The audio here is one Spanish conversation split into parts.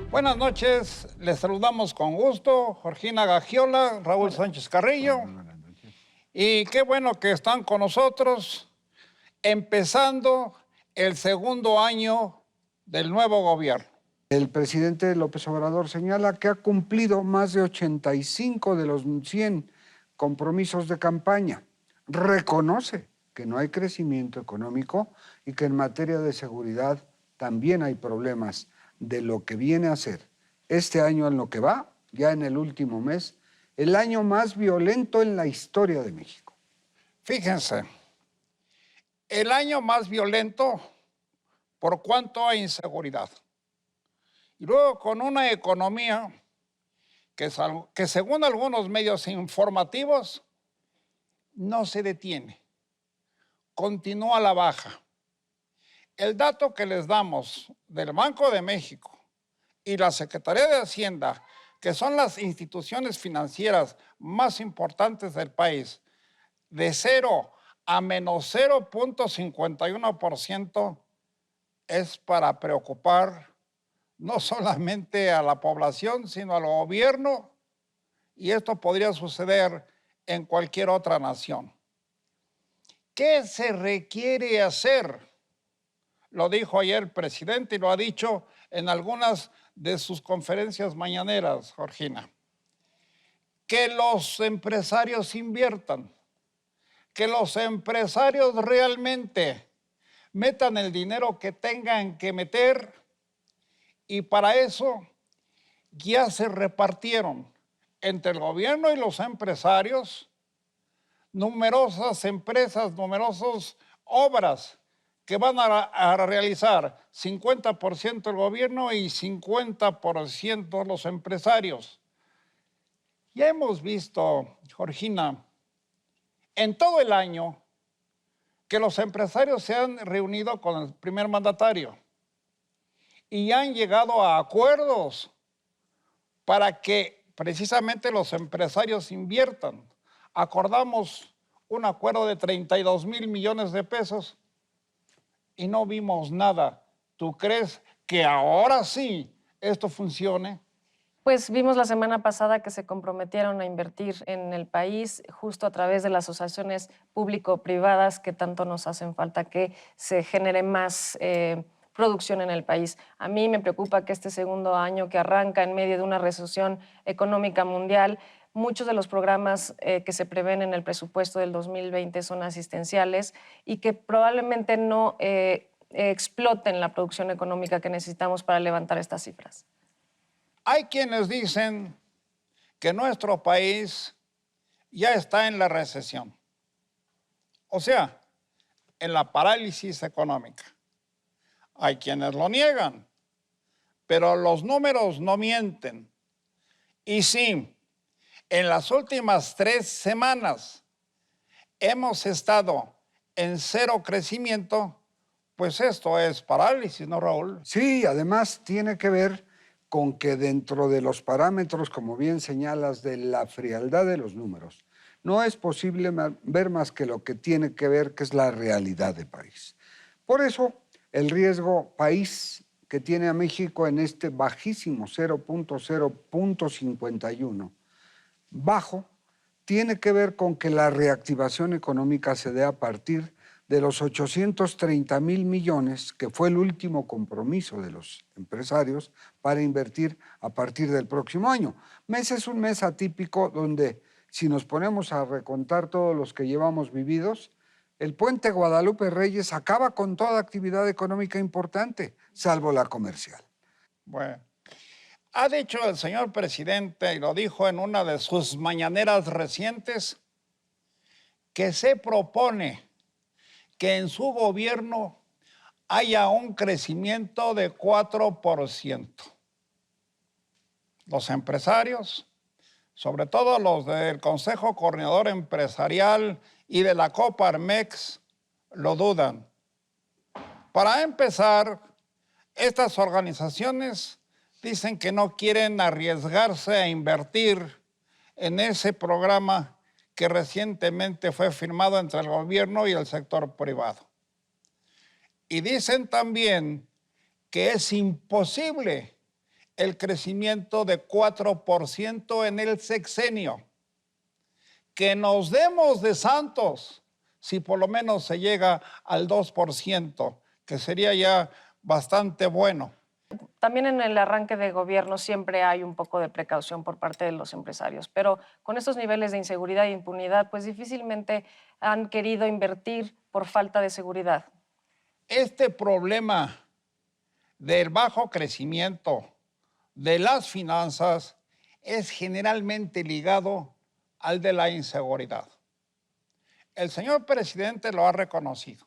Buenas noches, les saludamos con gusto, Georgina Gagiola, Raúl Sánchez Carrillo. Buenas noches. Y qué bueno que están con nosotros, empezando el segundo año del nuevo gobierno. El presidente López Obrador señala que ha cumplido más de 85 de los 100 compromisos de campaña. Reconoce que no hay crecimiento económico y que en materia de seguridad también hay problemas de lo que viene a ser este año en lo que va, ya en el último mes, el año más violento en la historia de México. Fíjense, el año más violento por cuanto a inseguridad. Y luego con una economía que según algunos medios informativos no se detiene, continúa a la baja. El dato que les damos del Banco de México y la Secretaría de Hacienda, que son las instituciones financieras más importantes del país, de 0 a menos 0.51%, es para preocupar no solamente a la población, sino al gobierno, y esto podría suceder en cualquier otra nación. ¿Qué se requiere hacer? Lo dijo ayer el presidente y lo ha dicho en algunas de sus conferencias mañaneras, Georgina. Que los empresarios inviertan, que los empresarios realmente metan el dinero que tengan que meter, y para eso ya se repartieron entre el gobierno y los empresarios numerosas empresas, numerosas obras que van a realizar 50% el gobierno y 50% los empresarios. Ya hemos visto, Georgina, en todo el año que los empresarios se han reunido con el primer mandatario y han llegado a acuerdos para que precisamente los empresarios inviertan. Acordamos un acuerdo de 32,000 millones de pesos y no vimos nada. ¿Tú crees que ahora sí esto funcione? Pues vimos la semana pasada que se comprometieron a invertir en el país justo a través de las asociaciones público-privadas que tanto nos hacen falta, que se genere más producción en el país. A mí me preocupa que este segundo año que arranca en medio de una recesión económica mundial, muchos de los programas que se prevén en el presupuesto del 2020 son asistenciales y que probablemente no exploten la producción económica que necesitamos para levantar estas cifras. Hay quienes dicen que nuestro país ya está en la recesión, o sea, en la parálisis económica. Hay quienes lo niegan, pero los números no mienten. Y sí, en las últimas 3 semanas hemos estado en 0 crecimiento, pues esto es parálisis, ¿no, Raúl? Sí, además tiene que ver con que dentro de los parámetros, como bien señalas, de la frialdad de los números, no es posible ver más que lo que tiene que ver, que es la realidad del país. Por eso, el riesgo país que tiene a México en este bajísimo 0.51, bajo, tiene que ver con que la reactivación económica se dé a partir de los 830,000 millones, que fue el último compromiso de los empresarios para invertir a partir del próximo año. Mes es un mes atípico donde, si nos ponemos a recontar todos los que llevamos vividos, el puente Guadalupe Reyes acaba con toda actividad económica importante, salvo la comercial. Bueno, ha dicho el señor presidente, y lo dijo en una de sus mañaneras recientes, que se propone que en su gobierno haya un crecimiento de 4%. Los empresarios, sobre todo los del Consejo Coordinador Empresarial y de la Coparmex, lo dudan. Para empezar, estas organizaciones dicen que no quieren arriesgarse a invertir en ese programa que recientemente fue firmado entre el gobierno y el sector privado. Y dicen también que es imposible el crecimiento de 4% en el sexenio. Que nos demos de santos si por lo menos se llega al 2%, que sería ya bastante bueno. También en el arranque de gobierno siempre hay un poco de precaución por parte de los empresarios, pero con estos niveles de inseguridad e impunidad, pues difícilmente han querido invertir por falta de seguridad. Este problema del bajo crecimiento de las finanzas es generalmente ligado al de la inseguridad. El señor presidente lo ha reconocido.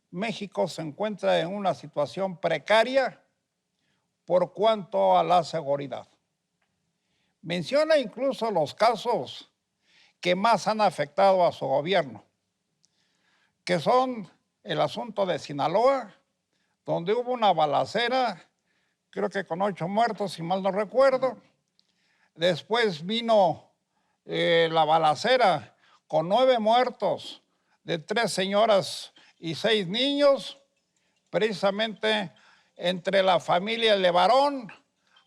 México se encuentra en una situación precaria por cuanto a la seguridad. Menciona incluso los casos que más han afectado a su gobierno, que son el asunto de Sinaloa, donde hubo una balacera, creo que con 8 muertos, si mal no recuerdo. Después vino la balacera con 9 muertos de 3 señoras y 6 niños, precisamente entre la familia Levarón,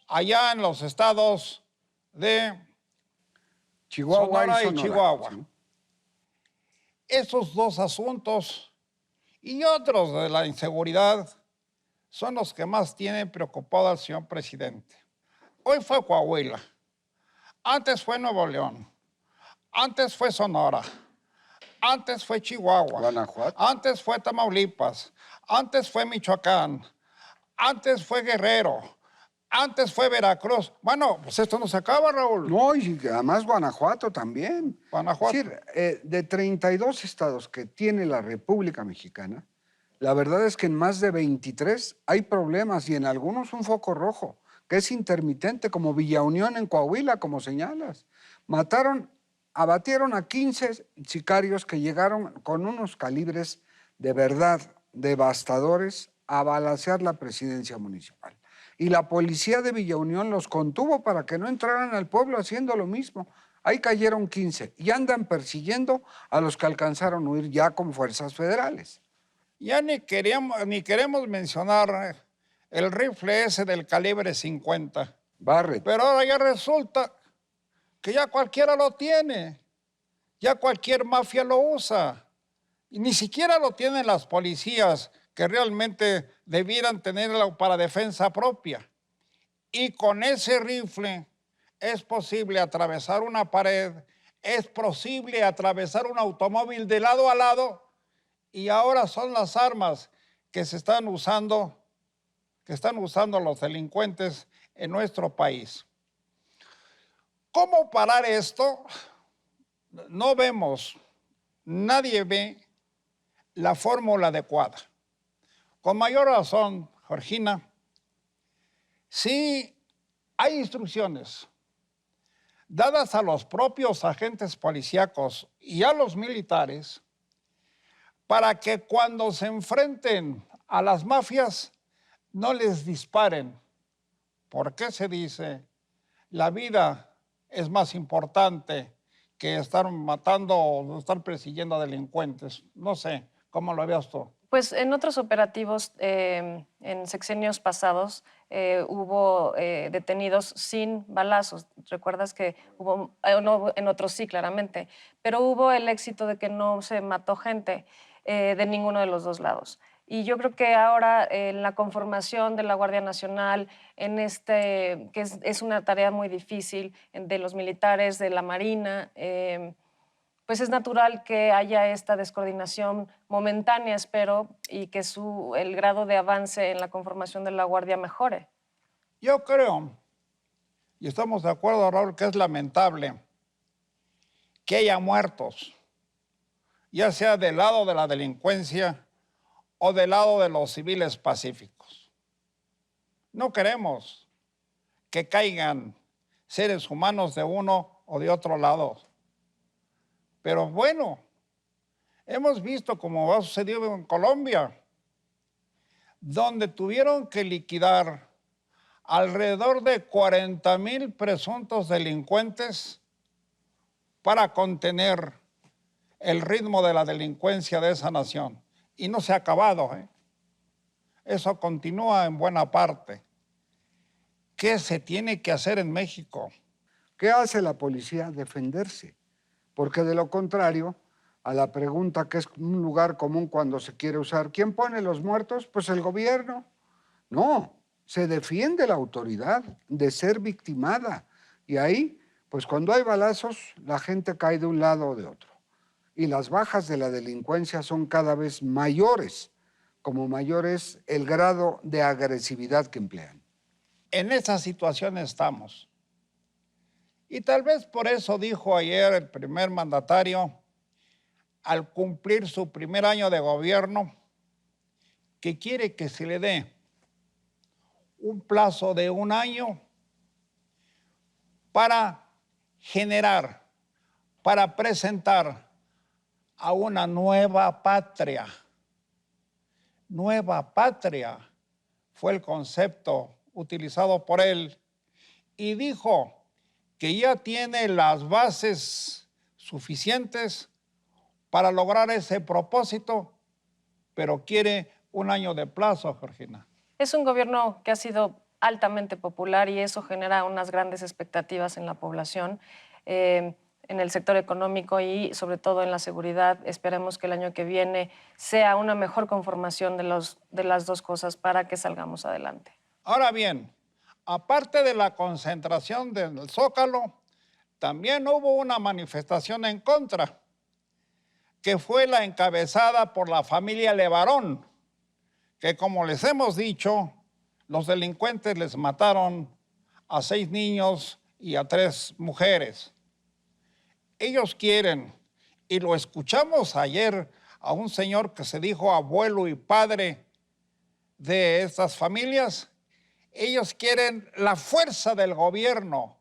allá en los estados de Chihuahua Sonora y Sonora. Chihuahua. Sí. Esos dos asuntos y otros de la inseguridad son los que más tienen preocupado al señor presidente. Hoy fue Coahuila, antes fue Nuevo León, antes fue Sonora, antes fue Chihuahua, Guanajuato. antes fue Tamaulipas, antes fue Michoacán, antes fue Guerrero, antes fue Veracruz. Bueno, pues esto no se acaba, Raúl. No, y además Guanajuato también. Guanajuato. Es decir, de 32 estados que tiene la República Mexicana, la verdad es que en más de 23 hay problemas y en algunos un foco rojo, que es intermitente, como Villa Unión en Coahuila, como señalas. Abatieron a 15 sicarios que llegaron con unos calibres de verdad devastadores a balacear la presidencia municipal. Y la policía de Villa Unión los contuvo para que no entraran al pueblo haciendo lo mismo. Ahí cayeron 15 y andan persiguiendo a los que alcanzaron a huir ya con fuerzas federales. Ya ni queremos mencionar el rifle ese del calibre 50. Barrett. Pero ahora ya resulta que ya cualquiera lo tiene. Ya cualquier mafia lo usa. Y ni siquiera lo tienen las policías que realmente debieran tenerlo para defensa propia. Y con ese rifle es posible atravesar una pared, es posible atravesar un automóvil de lado a lado, y ahora son las armas que están usando los delincuentes en nuestro país. ¿Cómo parar esto? No vemos, nadie ve la fórmula adecuada. Con mayor razón, Georgina, sí hay instrucciones dadas a los propios agentes policíacos y a los militares para que cuando se enfrenten a las mafias no les disparen. ¿Por qué se dice? La vida es más importante que estar matando o estar persiguiendo a delincuentes. No sé, ¿cómo lo veas tú? Pues en otros operativos, en sexenios pasados, hubo detenidos sin balazos. Recuerdas que hubo, no, en otros sí, claramente, pero hubo el éxito de que no se mató gente de ninguno de los dos lados. Y yo creo que ahora en la conformación de la Guardia Nacional, que es una tarea muy difícil, de los militares, de la Marina, pues es natural que haya esta descoordinación momentánea, espero, y que el grado de avance en la conformación de la Guardia mejore. Yo creo, y estamos de acuerdo, Raúl, que es lamentable que haya muertos, ya sea del lado de la delincuencia o del lado de los civiles pacíficos. No queremos que caigan seres humanos de uno o de otro lado. Pero bueno, hemos visto como ha sucedido en Colombia, donde tuvieron que liquidar alrededor de 40,000 presuntos delincuentes para contener el ritmo de la delincuencia de esa nación. Y no se ha acabado, ¿eh? Eso continúa en buena parte. ¿Qué se tiene que hacer en México? ¿Qué hace la policía? Defenderse. Porque de lo contrario, a la pregunta que es un lugar común cuando se quiere usar, ¿quién pone los muertos? Pues el gobierno. No, se defiende la autoridad de ser victimada. Y ahí, pues cuando hay balazos, la gente cae de un lado o de otro. Y las bajas de la delincuencia son cada vez mayores, como mayor es el grado de agresividad que emplean. En esa situación estamos. Y tal vez por eso dijo ayer el primer mandatario, al cumplir su primer año de gobierno, que quiere que se le dé un plazo de 1 año para generar, para presentar a una nueva patria. Nueva patria fue el concepto utilizado por él y dijo que ya tiene las bases suficientes para lograr ese propósito, pero quiere 1 año de plazo, Georgina. Es un gobierno que ha sido altamente popular y eso genera unas grandes expectativas en la población, en el sector económico y sobre todo en la seguridad. Esperemos que el año que viene sea una mejor conformación de las dos cosas para que salgamos adelante. Ahora bien, aparte de la concentración del Zócalo, también hubo una manifestación en contra, que fue la encabezada por la familia Levarón, que como les hemos dicho, los delincuentes les mataron a 6 niños y a 3 mujeres. Ellos quieren, y lo escuchamos ayer a un señor que se dijo abuelo y padre de estas familias, ellos quieren la fuerza del gobierno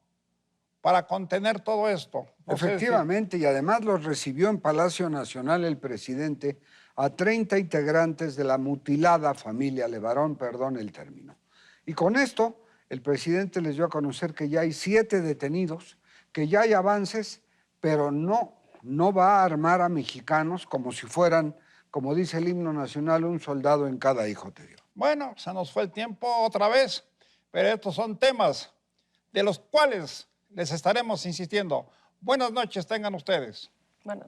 para contener todo esto. No sé si- Efectivamente, y además los recibió en Palacio Nacional el presidente a 30 integrantes de la mutilada familia Levarón, perdón el término. Y con esto, el presidente les dio a conocer que ya hay 7 detenidos, que ya hay avances, pero no va a armar a mexicanos como si fueran, como dice el himno nacional, un soldado en cada hijo te dio. Bueno, se nos fue el tiempo otra vez, pero estos son temas de los cuales les estaremos insistiendo. Buenas noches tengan ustedes. Bueno.